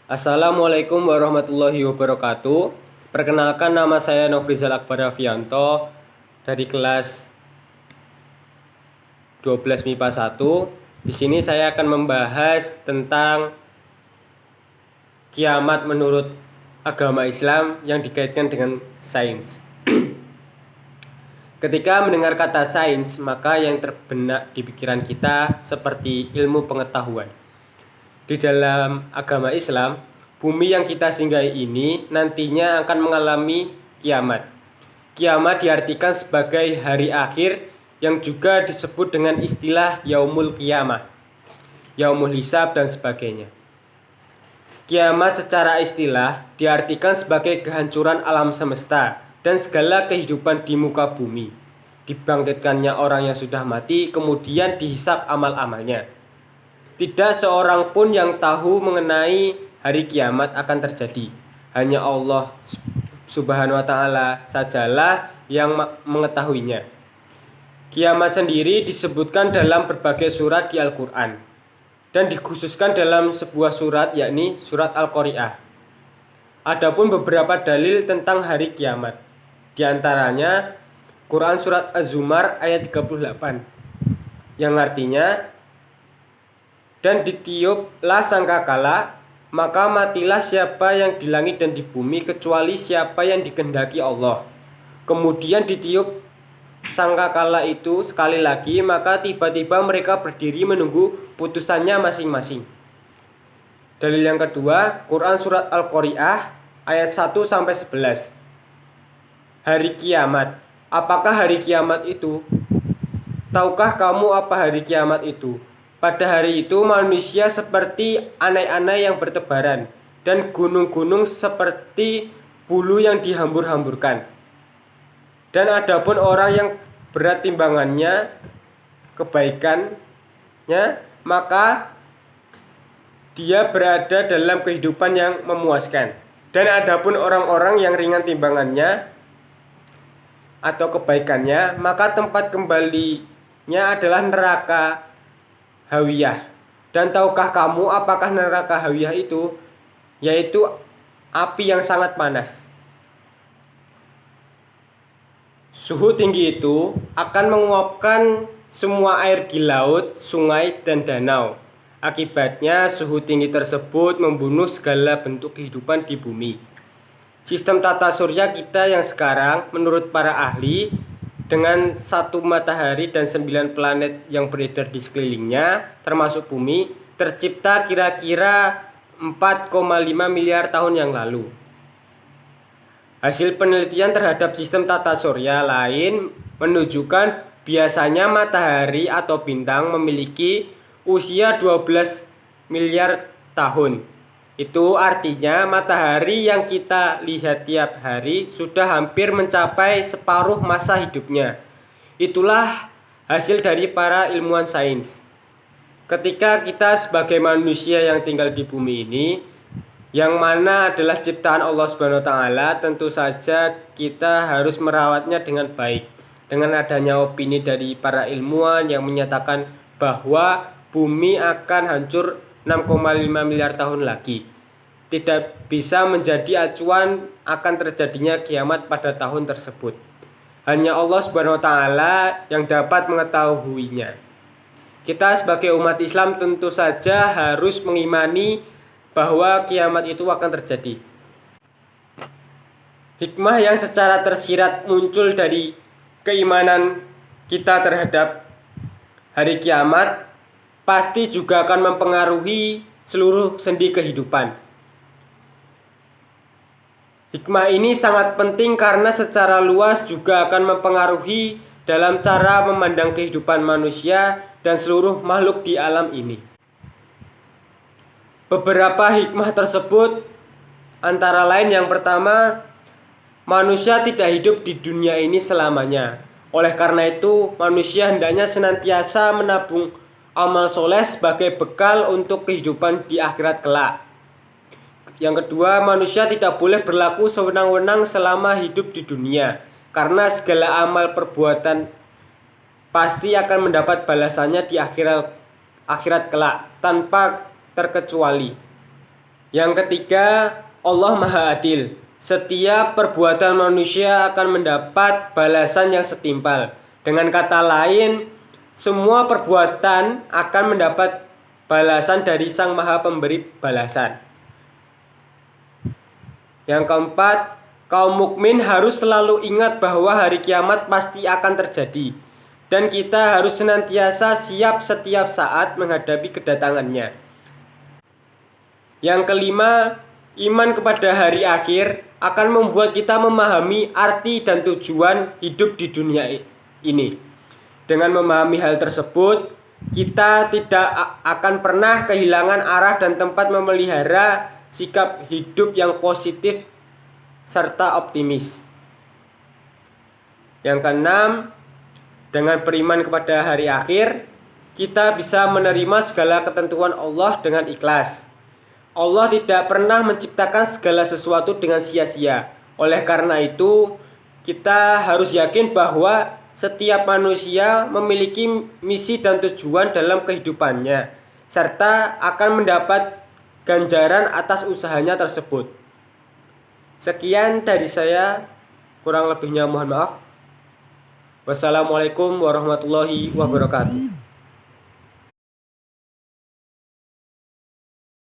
Assalamualaikum warahmatullahi wabarakatuh. Perkenalkan, nama saya Nofrizal Akbar Afianto dari kelas 12 MIPA 1. Di sini saya akan membahas tentang kiamat menurut agama Islam yang dikaitkan dengan sains. Ketika mendengar kata sains, maka yang terbenak di pikiran kita seperti ilmu pengetahuan. Di dalam agama Islam, bumi yang kita singgahi ini nantinya akan mengalami kiamat. Kiamat diartikan sebagai hari akhir yang juga disebut dengan istilah Yaumul Qiyamah, Yaumul Hisab, dan sebagainya. Kiamat secara istilah diartikan sebagai kehancuran alam semesta dan segala kehidupan di muka bumi. Dibangkitkannya orang yang sudah mati, kemudian dihisab amal-amalnya. Tidak seorang pun yang tahu mengenai hari kiamat akan terjadi. Hanya Allah Subhanahu wa Ta'ala sajalah yang mengetahuinya. Kiamat sendiri disebutkan dalam berbagai surat di Al-Quran dan dikhususkan dalam sebuah surat, yakni surat Al-Qari'ah. Adapun beberapa dalil tentang hari kiamat, di antaranya Quran surat Az-Zumar ayat 38 yang artinya, dan ditiuplah sangkakala, maka matilah siapa yang di langit dan di bumi kecuali siapa yang dikehendaki Allah. Kemudian ditiup sangkakala itu sekali lagi, maka tiba-tiba mereka berdiri menunggu putusannya masing-masing. Dalil yang kedua, Quran surat Al-Qari'ah ayat 1-11. Hari kiamat. Apakah hari kiamat itu? Tahukah kamu apa hari kiamat itu? Pada hari itu manusia seperti anai-anai yang bertebaran, dan gunung-gunung seperti bulu yang dihambur-hamburkan. Dan adapun orang yang berat timbangannya, kebaikannya, maka dia berada dalam kehidupan yang memuaskan. Dan adapun orang-orang yang ringan timbangannya atau kebaikannya, maka tempat kembalinya adalah neraka Hawiyah. Dan tahukah kamu apakah neraka Hawiyah itu? Yaitu api yang sangat panas. Suhu tinggi itu akan menguapkan semua air di laut, sungai, dan danau. Akibatnya suhu tinggi tersebut membunuh segala bentuk kehidupan di bumi. Sistem tata surya kita yang sekarang menurut para ahli, dengan satu matahari dan 9 planet yang beredar di sekelilingnya, termasuk bumi, tercipta kira-kira 4,5 miliar tahun yang lalu. Hasil penelitian terhadap sistem tata surya lain menunjukkan biasanya matahari atau bintang memiliki usia 12 miliar tahun. Itu artinya matahari yang kita lihat tiap hari sudah hampir mencapai separuh masa hidupnya. Itulah hasil dari para ilmuwan sains. Ketika kita sebagai manusia yang tinggal di bumi ini, yang mana adalah ciptaan Allah Subhanahu wa Ta'ala, tentu saja kita harus merawatnya dengan baik. Dengan adanya opini dari para ilmuwan yang menyatakan bahwa bumi akan hancur 6,5 miliar tahun lagi, tidak bisa menjadi acuan akan terjadinya kiamat pada tahun tersebut. Hanya Allah Subhanahu wa Ta'ala yang dapat mengetahuinya. Kita sebagai umat Islam tentu saja harus mengimani bahwa kiamat itu akan terjadi. Hikmah yang secara tersirat muncul dari keimanan kita terhadap hari kiamat pasti juga akan mempengaruhi seluruh sendi kehidupan. Hikmah ini sangat penting karena secara luas juga akan mempengaruhi dalam cara memandang kehidupan manusia dan seluruh makhluk di alam ini. Beberapa hikmah tersebut antara lain, yang pertama, manusia tidak hidup di dunia ini selamanya. Oleh karena itu, manusia hendaknya senantiasa menabung amal soleh sebagai bekal untuk kehidupan di akhirat kelak. Yang kedua, manusia tidak boleh berlaku sewenang-wenang selama hidup di dunia, karena segala amal perbuatan pasti akan mendapat balasannya di akhirat kelak tanpa terkecuali. Yang ketiga, Allah Maha Adil. Setiap perbuatan manusia akan mendapat balasan yang setimpal. Dengan kata lain, semua perbuatan akan mendapat balasan dari Sang Maha Pemberi balasan. Yang keempat, kaum mukmin harus selalu ingat bahwa hari kiamat pasti akan terjadi, dan kita harus senantiasa siap setiap saat menghadapi kedatangannya. Yang kelima, iman kepada hari akhir akan membuat kita memahami arti dan tujuan hidup di dunia ini. Dengan memahami hal tersebut, kita tidak akan pernah kehilangan arah dan tempat memelihara sikap hidup yang positif serta optimis. Yang keenam, dengan beriman kepada hari akhir, kita bisa menerima segala ketentuan Allah dengan ikhlas. Allah tidak pernah menciptakan segala sesuatu dengan sia-sia. Oleh karena itu, kita harus yakin bahwa setiap manusia memiliki misi dan tujuan dalam kehidupannya, serta akan mendapat ganjaran atas usahanya tersebut. Sekian dari saya, kurang lebihnya mohon maaf. Wassalamualaikum warahmatullahi wabarakatuh.